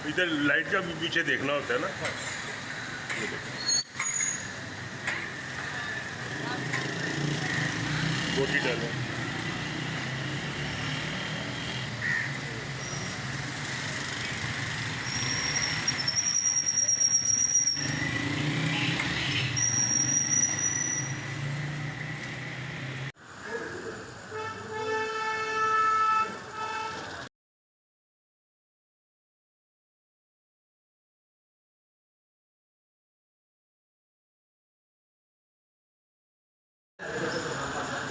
इधर लाइट का भी पीछे देखना होता है ना। ये देखो बोटी डालो।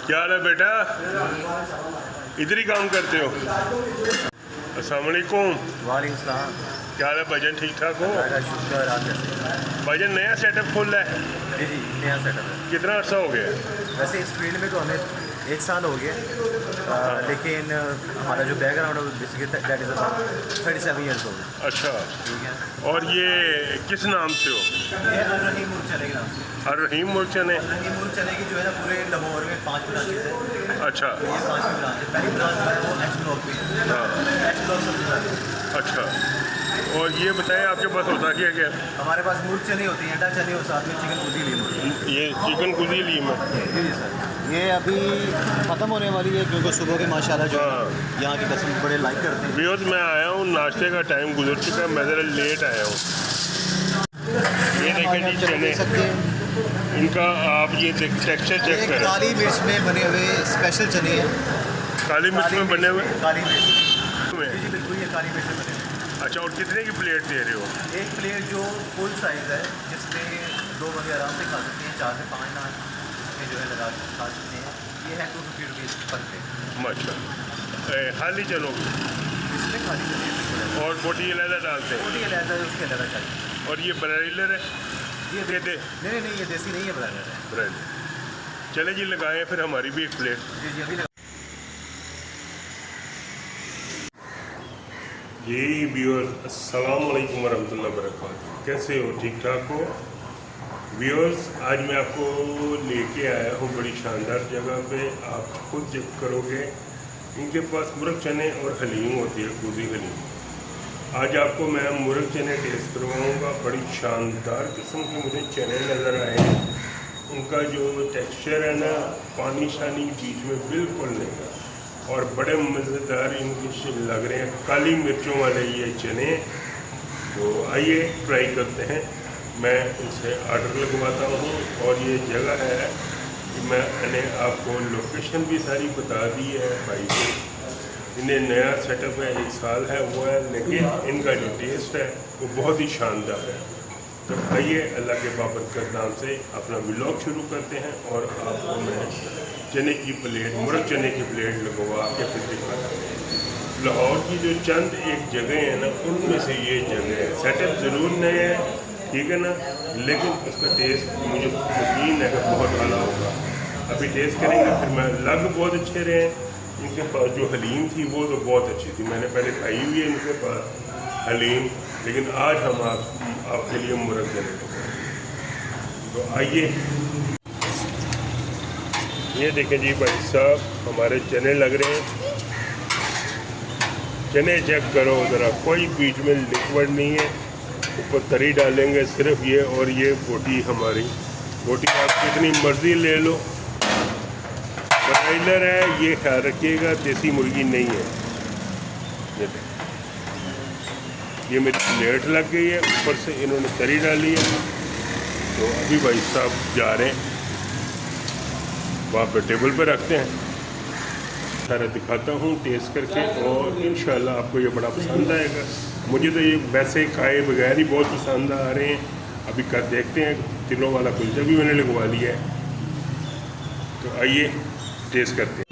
क्या हाल है बेटा, इधर ही काम करते हो? अस्सलाम वालेकुम। वालेकुम सलाम। क्या हाल है भाईजान, ठीक ठाक हो? शुक्र भाईजान नया सेटअप खोला है? जी जी, नया सेटअप है। कितना अर्सा हो गया? वैसे इस फील्ड में तो हमें 1 साल हो गया, लेकिन हमारा जो बैकग्राउंड है वो basically that is about 37 years हो गए। अच्छा, ठीक है। और ये किस नाम से हो? ये रहीम मुल्क चने के नाम से। रहीम मुल्क चने। रहीम मुल्क चने की जो है ना पूरे लाहौर में 5 ब्रांचेज है। अच्छा, ये 5वीं ब्रांच है। पहली ब्रांच जो है वो एच ब्लॉक में है। हाँ, एच ब्लॉक सबसे ज़्यादा। अच्छा। और ये बताएं आपके पास होता क्या क्या? हमारे पास मुल्क चने होती हैं, अटा चने और साथ में चिकन कुजी लीम होती है। ये चिकन कुजी लीम है। जी जी सर, ये अभी ख़त्म होने वाली है क्योंकि सुबह के माशाल्लाह जो हाँ। यहाँ के कस्टमर बड़े लाइक करते हैं। व्यूअर्स मैं आया हूँ, नाश्ते का टाइम गुजर चुका है, मैं ज़रा लेट आया हूँ। ये देखें जी चने, इनका आप ये टेक्सचर चेक करें। काली मिर्च में बने हुए स्पेशल चने हैं। काली मिर्च में बने हुए काली मिर्च जी में। जी बिल्कुल, ये काली मिर्च में बने हुए। अच्छा, और कितने की प्लेट दे रहे हो? एक प्लेट जो फुल साइज़ है जिसमें 2 बंदे आराम से खा सकते हैं, 4 से 5 नान इसमें जो है लगा के खा सकते हैं। ये है 250 रुपीज़ पर प्लेट। अच्छा, खाली चनों की इसमें खाली चने हैं बिल्कुल। और बोटी अलहदा डालते हैं। रोटी अलहदा है, उसके अलहदा चाहिए। और ये ब्राइलर है? ये ये दे नहीं नहीं, ये देसी नहीं है, ब्रांडेड है। ब्राइलर। चले जी लगाएं फिर हमारी भी एक प्लेट। जी जी अभी जी व्यूअर्स, अस्सलाम वालेकुम वरहमतुल्लाहि वबरकातुहू। कैसे हो, ठीक ठाक हो? व्यूअर्स, आज मैं आपको लेके आया हूँ बड़ी शानदार जगह पे। आप खुद चेक करोगे, इनके पास मुर्ग चने और हलीम होती है, कुजी हलीम। आज आपको मैं मुर्ग चने टेस्ट करवाऊँगा। बड़ी शानदार किस्म के मुझे चने नज़र आए हैं। उनका जो टेक्सचर है ना, पानी शानी बीच में बिल्कुल नहीं है, और बड़े मज़ेदार इनके लग रहे हैं, काली मिर्चों वाले ये चने। तो आइए ट्राई करते हैं। मैं इनसे ऑर्डर लगवाता हूँ, और ये जगह है कि मैंने आपको लोकेशन भी सारी बता दी है भाई को। इन्हें नया सेटअप है, 1 साल है वो है, लेकिन इनका जो टेस्ट है वो बहुत ही शानदार है। तो आइए अल्लाह के बाबरकत नाम से अपना व्लॉग शुरू करते हैं, और आपको मैं चने की प्लेट, मुर्ग चने की प्लेट लगवा के फिर दिखाता हूँ। लाहौर की जो चंद एक जगह है ना, उनमें से ये जगह है। सेटअप ज़रूर नए है, ठीक है ना, लेकिन उसका टेस्ट मुझे यकीन है कि बहुत आला होगा। अभी टेस्ट करेंगे, फिर मैं लग बहुत अच्छे रहे। इनके पास जो हलीम थी वो तो बहुत अच्छी थी, मैंने पहले खाई हुई है इनके पास हलीम, लेकिन आज हम आपके लिए मुर्ग चने लगाएंगे। तो आइए, ये देखें जी भाई साहब, हमारे चने लग रहे हैं। चने चेक करो ज़रा, कोई बीच में लिक्विड नहीं है। ऊपर तरी डालेंगे सिर्फ ये, और ये बोटी हमारी। बोटी आप कितनी मर्ज़ी ले लो, ब्राइलर है, ये ख्याल रखिएगा, देसी मुर्गी नहीं है। ये मेरी प्लेट लग गई है, ऊपर से इन्होंने तरी डाली है। तो अभी भाई साहब जा रहे हैं, वहाँ पे टेबल पे रखते हैं, सारा दिखाता हूँ टेस्ट करके, और इंशाल्लाह आपको ये बड़ा पसंद आएगा। मुझे तो ये वैसे खाए बगैर ही बहुत पसंद आ रहे हैं। अभी कर देखते हैं, किलो वाला कुलचा भी मैंने लगवा लिया है। तो आइए टेस्ट करते हैं।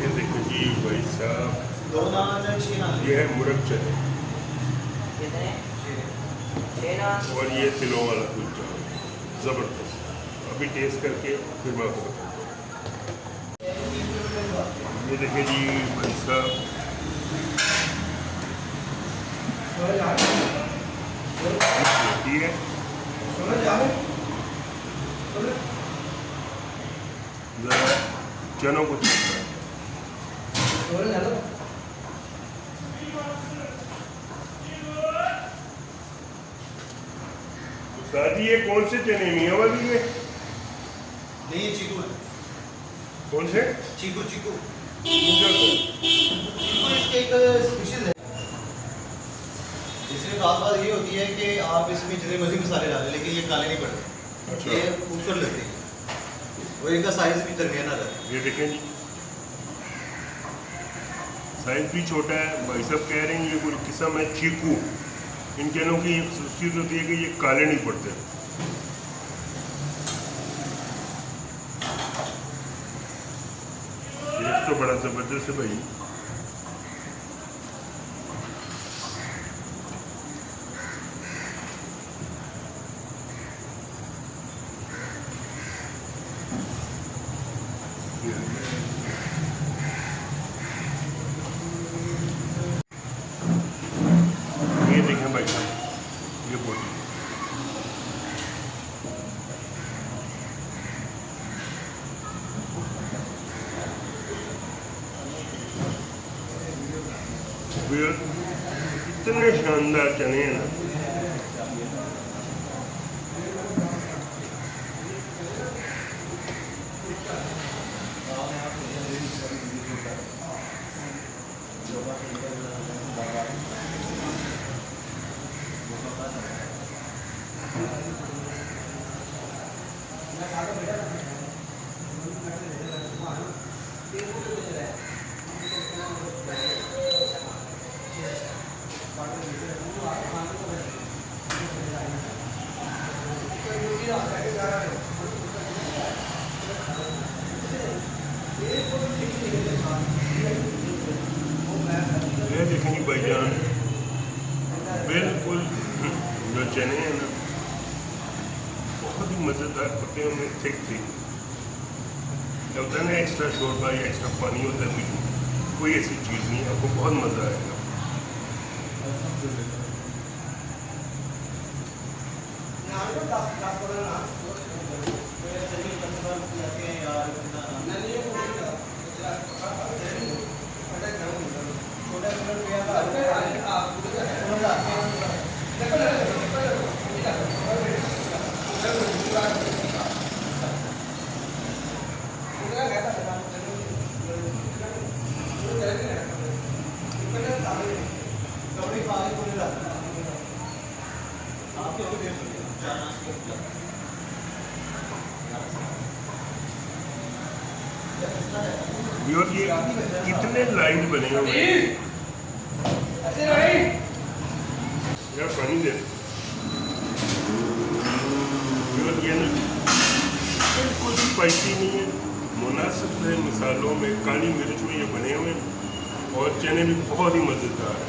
ये देखो जी भाई साहब, ये है मुर्ग चने, और ये किलो वाला कुलचा, ज़बरदस्त। अभी टेस्ट करके फिर मैं आपको बताऊँ। ये देखिए जी भाई साहब, ठीक है, चनों को दादी ये कौन से चने मियाँ वाली में? नहीं ये चीकू है। कौन से? चीकू चीकू चीकू इसके एक स्पेशल है। इसमें खास बात ये होती है कि आप इसमें जितने मर्जी मसाले डालें लेकिन ये काले नहीं पड़ते। अच्छा। ये खूबसूरत लगते हैं और इनका साइज भी दरमियाना रहता है। ये देखें जी, साइज भी छोटा है। भाई साहब कह रहे हैं ये कोई किस्म है चीकू। इन चनों की एक खूबसूरती होती है कि ये काले नहीं पड़ते। टेस्ट तो बड़ा जबरदस्त है भाई। ये देखें भाई साहब, ये बोटी इतने शानदार चने हैं ना। ये देखेंगे भाईजान, बिल्कुल जो चने हैं ना बहुत ही मज़ेदार पके हुए, थिक थिक। होता है ना एक्स्ट्रा शोरबा या एक्स्ट्रा पानी होता है, कोई ऐसी चीज़ नहीं, आपको बहुत मज़ा आएगा। और ये कितने लाइन बने हुए हैं यार, पानी दे। ये ना बिल्कुल स्पाइसी नहीं है, मुनासिब है मसालों में, काली मिर्च में ये बने हुए हैं और चने भी बहुत ही मज़ेदार है।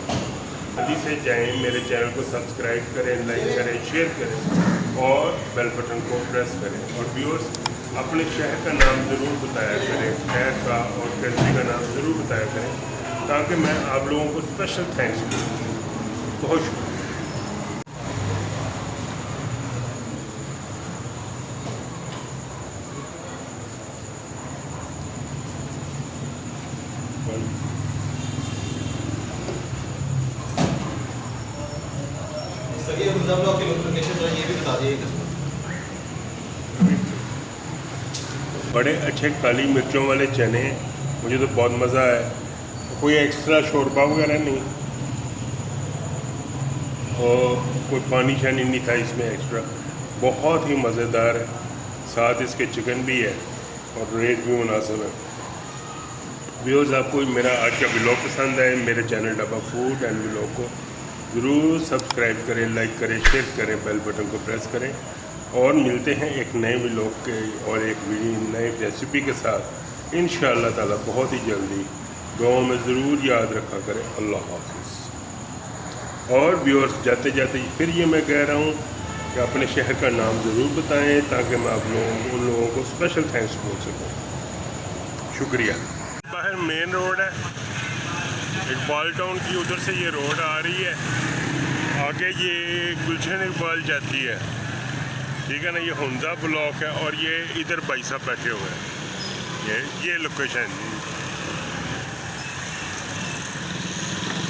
जल्दी से जाएं, मेरे चैनल को सब्सक्राइब करें, लाइक करें, शेयर करें और बेल बटन को प्रेस करें। और व्यूअर्स अपने शहर का नाम ज़रूर बताया करें, शहर का और कंट्री का नाम ज़रूर बताया करें, ताकि मैं आप लोगों को स्पेशल थैंक्स दूँ। बहुत शुक्रिया। सर ये गुलजार ब्लॉक की लोकेशन जो है ये भी बता दीजिए। बड़े अच्छे काली मिर्चों वाले चने, मुझे तो बहुत मज़ा आया। कोई एक्स्ट्रा शोरबा वगैरह नहीं और कोई पानी शानी नहीं था इसमें एक्स्ट्रा, बहुत ही मज़ेदार है। साथ इसके चिकन भी है और रेट भी मुनासिब है। व्यूअर्स आपको मेरा आज का व्लॉग पसंद आए, मेरे चैनल डब्बा फूड एंड व्लॉग को ज़रूर सब्सक्राइब करें, लाइक करें, शेयर करें, बेल बटन को प्रेस करें और मिलते हैं एक नए व्लॉग के और एक नई रेसिपी के साथ इंशाअल्लाह ताला बहुत ही जल्दी। गाँव में ज़रूर याद रखा करें। अल्लाह हाफ़िज़। और व्यूअर्स जाते जाते फिर ये मैं कह रहा हूँ कि अपने शहर का नाम ज़रूर बताएं ताकि मैं आप लोगों उन लोगों को स्पेशल थैंक्स बोल सकूँ। शुक्रिया। बाहर मेन रोड है इकबाल टाउन की, उधर से ये रोड आ रही है, आगे ये गुलशन इकबाल जाती है, ठीक है ना। ये हुंजा ब्लॉक है और ये इधर भाई साहब बैठे हुए हैं, ये लोकेशन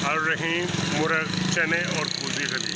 और रही मुर्ग चने और कूजी खली।